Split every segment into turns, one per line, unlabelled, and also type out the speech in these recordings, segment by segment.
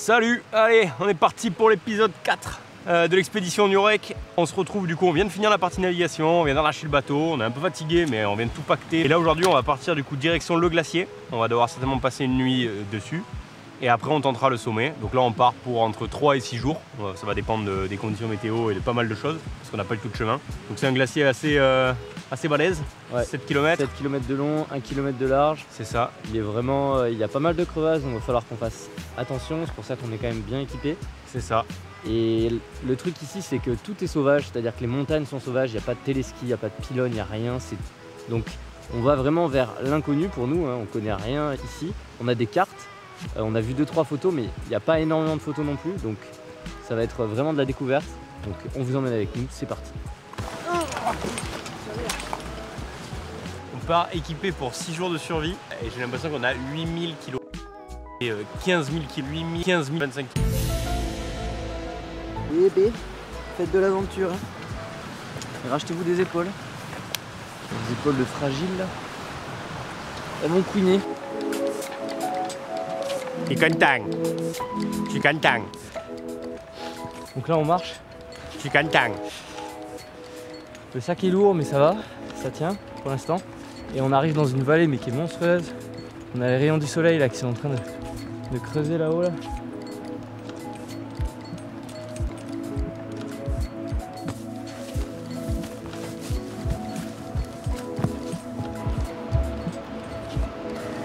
Salut, allez, on est parti pour l'épisode 4 de l'expédition Nurek. On se retrouve du coup, on vient de finir la partie navigation, on vient d'arracher le bateau, on est un peu fatigué mais on vient de tout pacter. Et là aujourd'hui on va partir du coup direction le glacier. On va devoir certainement passer une nuit dessus. Et après on tentera le sommet. Donc là on part pour entre 3 et 6 jours. Ça va dépendre des conditions météo et de pas mal de choses. Parce qu'on n'a pas eu tout de chemin. Donc c'est un glacier assez balèze. Ouais. 7 km.
7 km de long, 1 km de large.
C'est ça.
Il est vraiment, il y a pas mal de crevasses, donc il va falloir qu'on fasse attention. C'est pour ça qu'on est quand même bien équipé.
C'est ça.
Et le truc ici c'est que tout est sauvage. C'est-à-dire que les montagnes sont sauvages. Il n'y a pas de téléski, il n'y a pas de pylône, il n'y a rien. Donc on va vraiment vers l'inconnu pour nous. On connaît rien ici. On a des cartes. On a vu 2-3 photos mais il n'y a pas énormément de photos non plus, donc ça va être vraiment de la découverte. Donc on vous emmène avec nous, c'est parti.
On part équipé pour 6 jours de survie et j'ai l'impression qu'on a 8000 kg et 15 000 kg, 8000, 15 000, 25 kg.
Bébé, faites de l'aventure. Rachetez-vous des épaules. Des épaules de fragile là. Elles vont couiner.
Je suis content.
Donc là on marche.
Je suis content.
Le sac est lourd mais ça va, ça tient pour l'instant. Et on arrive dans une vallée mais qui est monstrueuse. On a les rayons du soleil là qui sont en train de creuser là-haut là.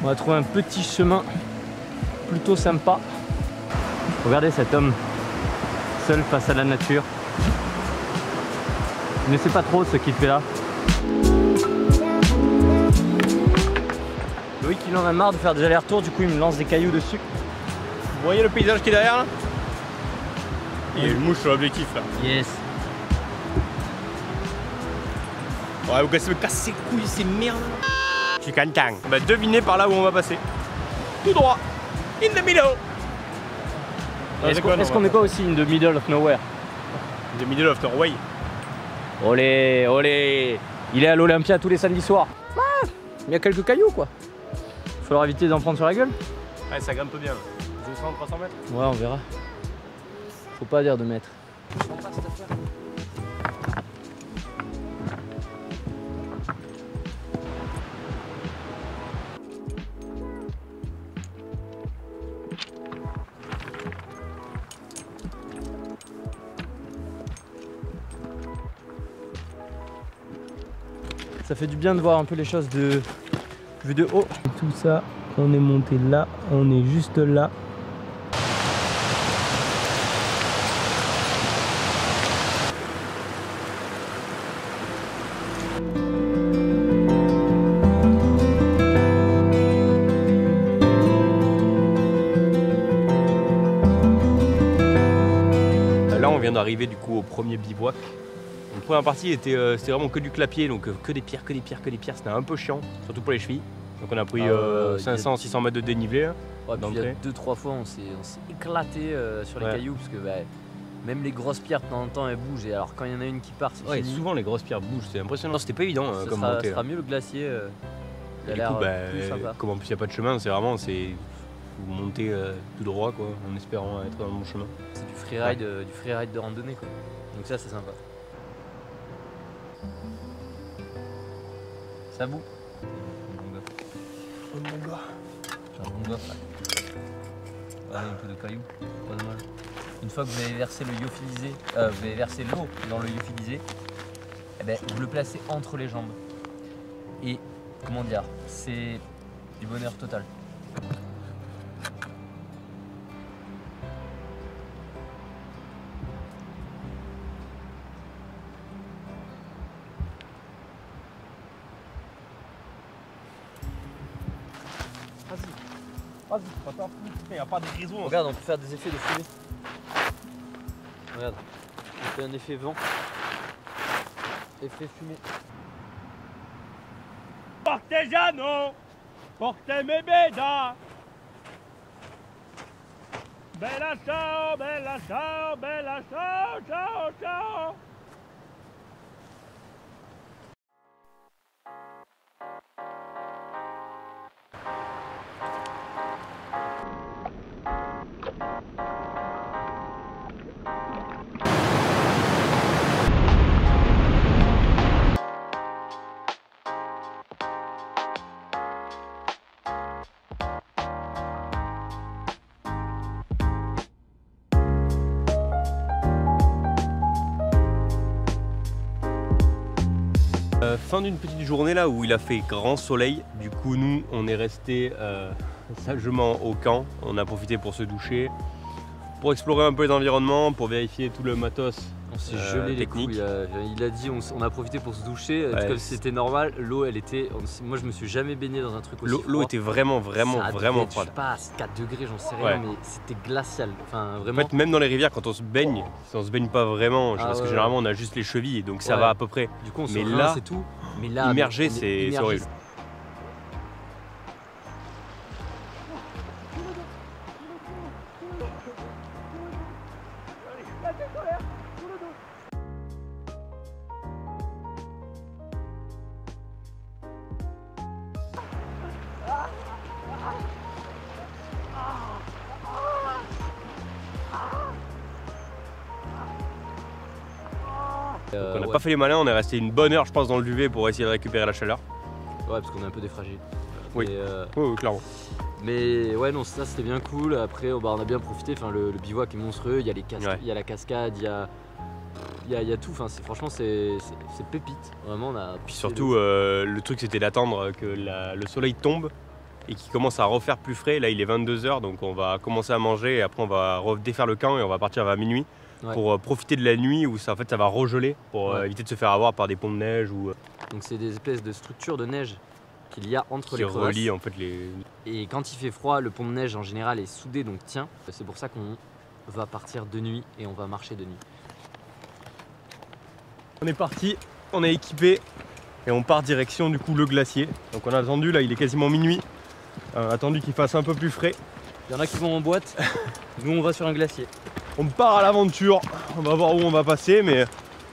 On va trouver un petit chemin plutôt sympa. Regardez cet homme seul face à la nature. Je ne sais pas trop ce qu'il fait là. Loïc il en a marre de faire des allers-retours, du coup il me lance des cailloux dessus.
Vous voyez le paysage qui est derrière là? Il y a une mouche sur l'objectif là.
Yes.
Ouais, vous me cassez les couilles, c'est merde. Je suis content. Bah devinez par là où on va passer. Tout droit. In the middle.
Est-ce qu'on n'est pas aussi in the middle of nowhere?
In the middle of Norway.
Olé, olé. Il est à l'Olympia tous les samedis soirs. Ah, il y a quelques cailloux quoi. Il va falloir éviter d'en prendre sur la gueule.
Ouais, ça grimpe bien. 200-300 mètres.
Ouais, on verra. Faut pas dire de mètres. Ça fait du bien de voir un peu les choses de vue de haut. Tout ça, on est monté là, on est juste là.
Là, on vient d'arriver du coup au premier bivouac. La première partie c'était vraiment que du clapier, donc que des pierres, c'était un peu chiant, surtout pour les chevilles. Donc on a pris 500-600 mètres de dénivelé.
Ouais, puis il y a 2-3 fois on s'est éclaté sur les cailloux parce que même les grosses pierres de temps en temps elles bougent et alors quand il y en a une qui part c'est fini.
Souvent les grosses pierres bougent, c'est impressionnant, c'était pas évident comme montée.
Ça sera mieux le glacier, il a l'air plus sympa.
Comme en plus il n'y a pas de chemin, c'est vraiment vous montez tout droit quoi, en espérant être dans le bon chemin.
C'est du freeride de randonnée quoi, donc ça c'est sympa. Ça boue.
Oh mon gars.
C'est un bon gars. Allez, un peu de cailloux, pas de mal. Une fois que vous avez versé le lyophilisé, vous avez versé l'eau dans le lyophilisé, eh ben, vous le placez entre les jambes. Et comment dire, c'est du bonheur total.
Vas-y, il n'y a pas de raison.
Regarde, on peut faire des effets de fumée. Regarde, on fait un effet vent. Effet fumée.
Partigiano, portez-moi beda. Bella ciao, bella ciao, bella ciao, ciao, ciao. Fin d'une petite journée là où il a fait grand soleil. Du coup nous on est resté sagement au camp. On a profité pour se doucher, pour explorer un peu les environnements, pour vérifier tout le matos.
On s'est gelé les couilles. Il a dit on a profité pour se doucher, comme si c'était normal. L'eau elle était. Moi je me suis jamais baigné dans un truc aussi froid.
L'eau était vraiment
Ça
froide.
Je sais pas, 4 degrés, j'en sais rien, mais c'était glacial. Enfin vraiment.
En fait, même dans les rivières, quand on se baigne, on se baigne pas vraiment, parce que généralement on a juste les chevilles, donc ça va à peu près.
Du coup on se
mais
rince
là,
et tout. Mais là,
immergé, c'est horrible. On n'a pas fait les malins, on est resté une bonne heure je pense dans le duvet pour essayer de récupérer la chaleur.
Ouais, parce qu'on est un peu défragile.
Oui, oui, clairement.
Mais ouais, non, ça c'était bien cool. Après, on a bien profité. Enfin, le bivouac est monstrueux. Il y a il y a la cascade, il y a tout. Enfin, franchement, c'est pépite. Vraiment, on a.
Puis surtout, le truc c'était d'attendre que le soleil tombe et qu'il commence à refaire plus frais. Là, il est 22 h, donc on va commencer à manger et après on va défaire le camp et on va partir vers minuit. Pour profiter de la nuit où ça, en fait, ça va regeler pour éviter de se faire avoir par des ponts de neige.
Donc c'est des espèces de structures de neige qu'il y a entre les crevasses.
Relient en fait les...
Et quand il fait froid, le pont de neige en général est soudé, donc tient. C'est pour ça qu'on va partir de nuit et on va marcher de nuit.
On est parti, on est équipé et on part direction du coup le glacier. Donc on a attendu, là il est quasiment minuit. On a attendu qu'il fasse un peu plus frais.
Il y en a qui vont en boîte, nous on va sur un glacier.
On part à l'aventure, on va voir où on va passer, mais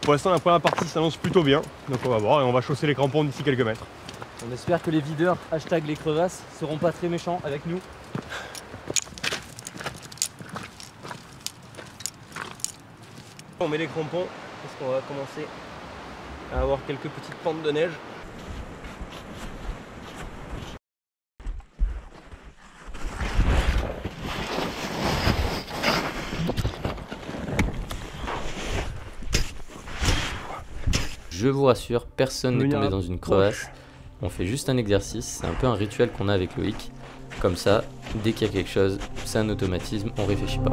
pour l'instant la première partie s'annonce plutôt bien. Donc on va voir et on va chausser les crampons d'ici quelques mètres.
On espère que les videurs #les crevasses seront pas très méchants avec nous.
On met les crampons parce qu'on va commencer à avoir quelques petites pentes de neige.
Je vous rassure, personne n'est tombé dans une crevasse. On fait juste un exercice, c'est un peu un rituel qu'on a avec Loïc. Comme ça, dès qu'il y a quelque chose, c'est un automatisme, on réfléchit pas.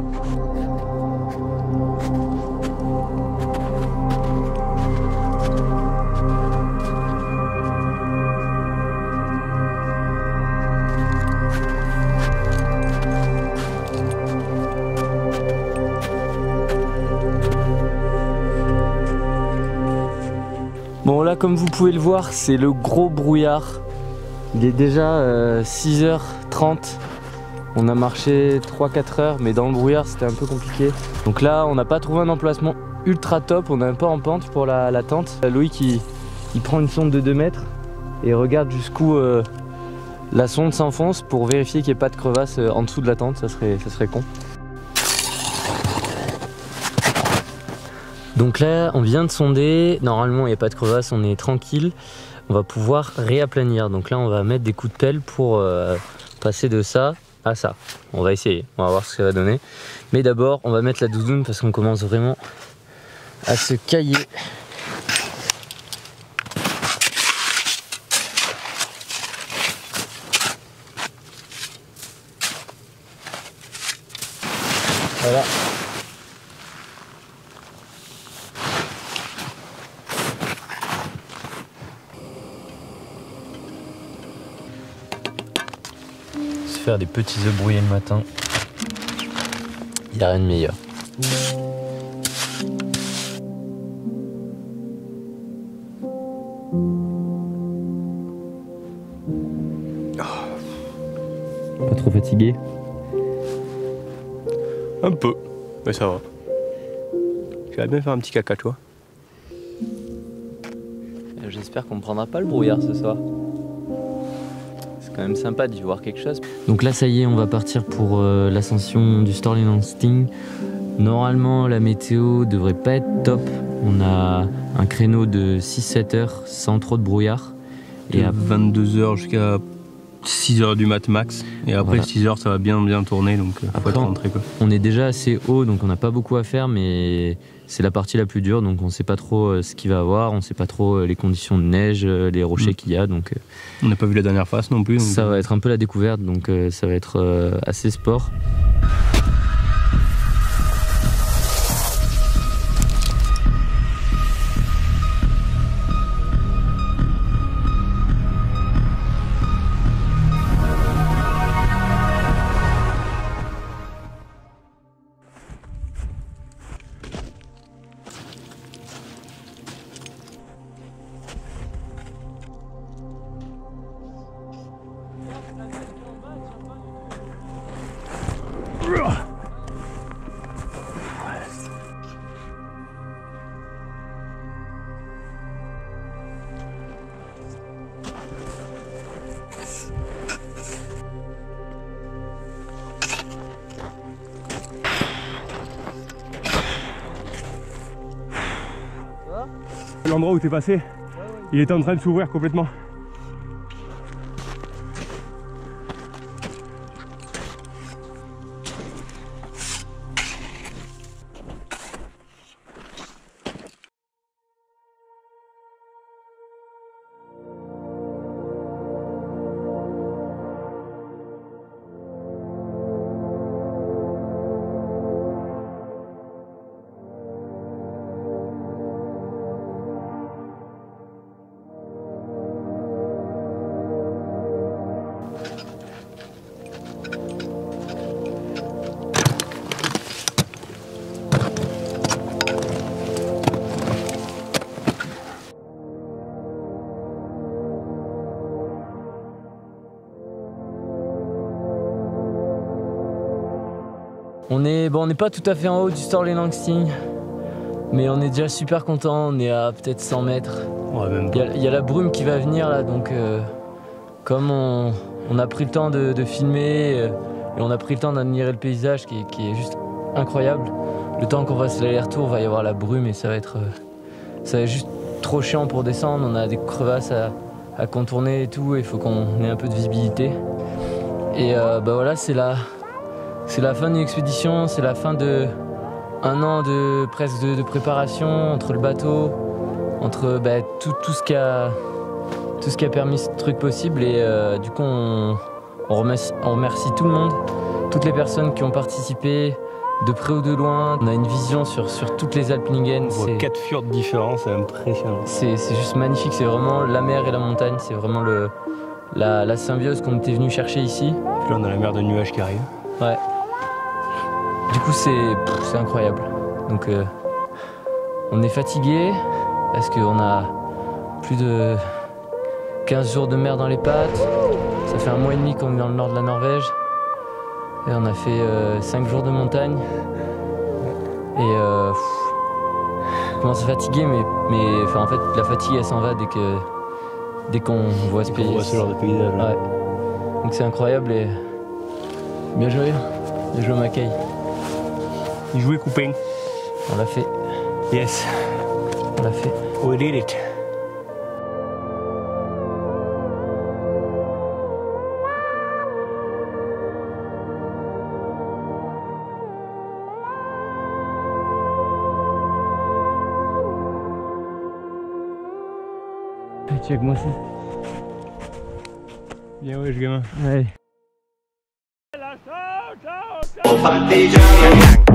Bon là comme vous pouvez le voir c'est le gros brouillard. Il est déjà 6h30. On a marché 3-4 heures mais dans le brouillard c'était un peu compliqué. Donc là on n'a pas trouvé un emplacement ultra top, on est un peu en pente pour la tente. Loïc il prend une sonde de 2 mètres et regarde jusqu'où la sonde s'enfonce pour vérifier qu'il n'y ait pas de crevasse en dessous de la tente, ça serait con. Donc là on vient de sonder, normalement il n'y a pas de crevasse, on est tranquille, on va pouvoir réaplanir. Donc là on va mettre des coups de pelle pour passer de ça à ça. On va essayer, on va voir ce que ça va donner. Mais d'abord on va mettre la doudoune parce qu'on commence vraiment à se cailler. Voilà. Faire des petits œufs brouillés le matin, il n'y a rien de meilleur. Pas trop fatigué?
Un peu, mais ça va. J'aimerais bien faire un petit caca, toi.
J'espère qu'on ne prendra pas le brouillard ce soir. C'est quand même sympa d'y voir quelque chose. Donc là ça y est, on va partir pour l'ascension du Storley-Lansing. Normalement la météo devrait pas être top. On a un créneau de 6-7 heures sans trop de brouillard.
Et à 22 h jusqu'à 6 h du mat max. Et après, voilà. 6 h, ça va bien tourner, donc faut être rentré, quoi.
On est déjà assez haut, donc on n'a pas beaucoup à faire, mais c'est la partie la plus dure, donc on sait pas trop ce qu'il va avoir, on sait pas trop les conditions de neige, les rochers qu'il y a, donc
on n'a pas vu la dernière phase non plus. Donc
ça va être un peu la découverte, donc ça va être assez sport.
L'endroit où t'es passé, il était en train de s'ouvrir complètement. On n'est pas tout à fait en haut du Storley Langsting, mais on est déjà super content. On est à peut-être 100 mètres. Ouais, même pas.
Il y a la brume qui va venir là, donc comme on a pris le temps de filmer et on a pris le temps d'admirer le paysage qui est juste incroyable. Le temps qu'on fasse l'aller-retour, va y avoir la brume et ça va être juste trop chiant pour descendre. On a des crevasses à contourner et tout, il faut qu'on ait un peu de visibilité. Et bah voilà, c'est la fin d'une expédition, c'est la fin de un an presque de préparation entre le bateau, entre tout ce qui a permis ce truc possible. Et du coup, on remercie tout le monde, toutes les personnes qui ont participé, de près ou de loin. On a une vision sur toutes les Alpningen.
On voit 4 fjords différents, c'est impressionnant.
C'est juste magnifique, c'est vraiment la mer et la montagne, c'est vraiment la symbiose qu'on était venu chercher ici.
Puis là, on a la mer de nuages qui arrive.
Ouais. Du coup, c'est incroyable. Donc, on est fatigué parce qu'on a plus de 15 jours de mer dans les pattes. Ça fait 1 mois et demi qu'on est dans le nord de la Norvège. Et on a fait 5 jours de montagne. Et on commence à fatiguer, mais en fait, la fatigue, elle s'en va dès qu'on voit ce pays.
On voit ce genre de paysage.
Ouais. Donc c'est incroyable et bien joué Mackay.
Il jouait coupé.
On l'a fait.
Yes.
On l'a fait.
We did it.
Check moi aussi.
Bien ouais, gamin.
Allez.
Ciao, ciao, ciao.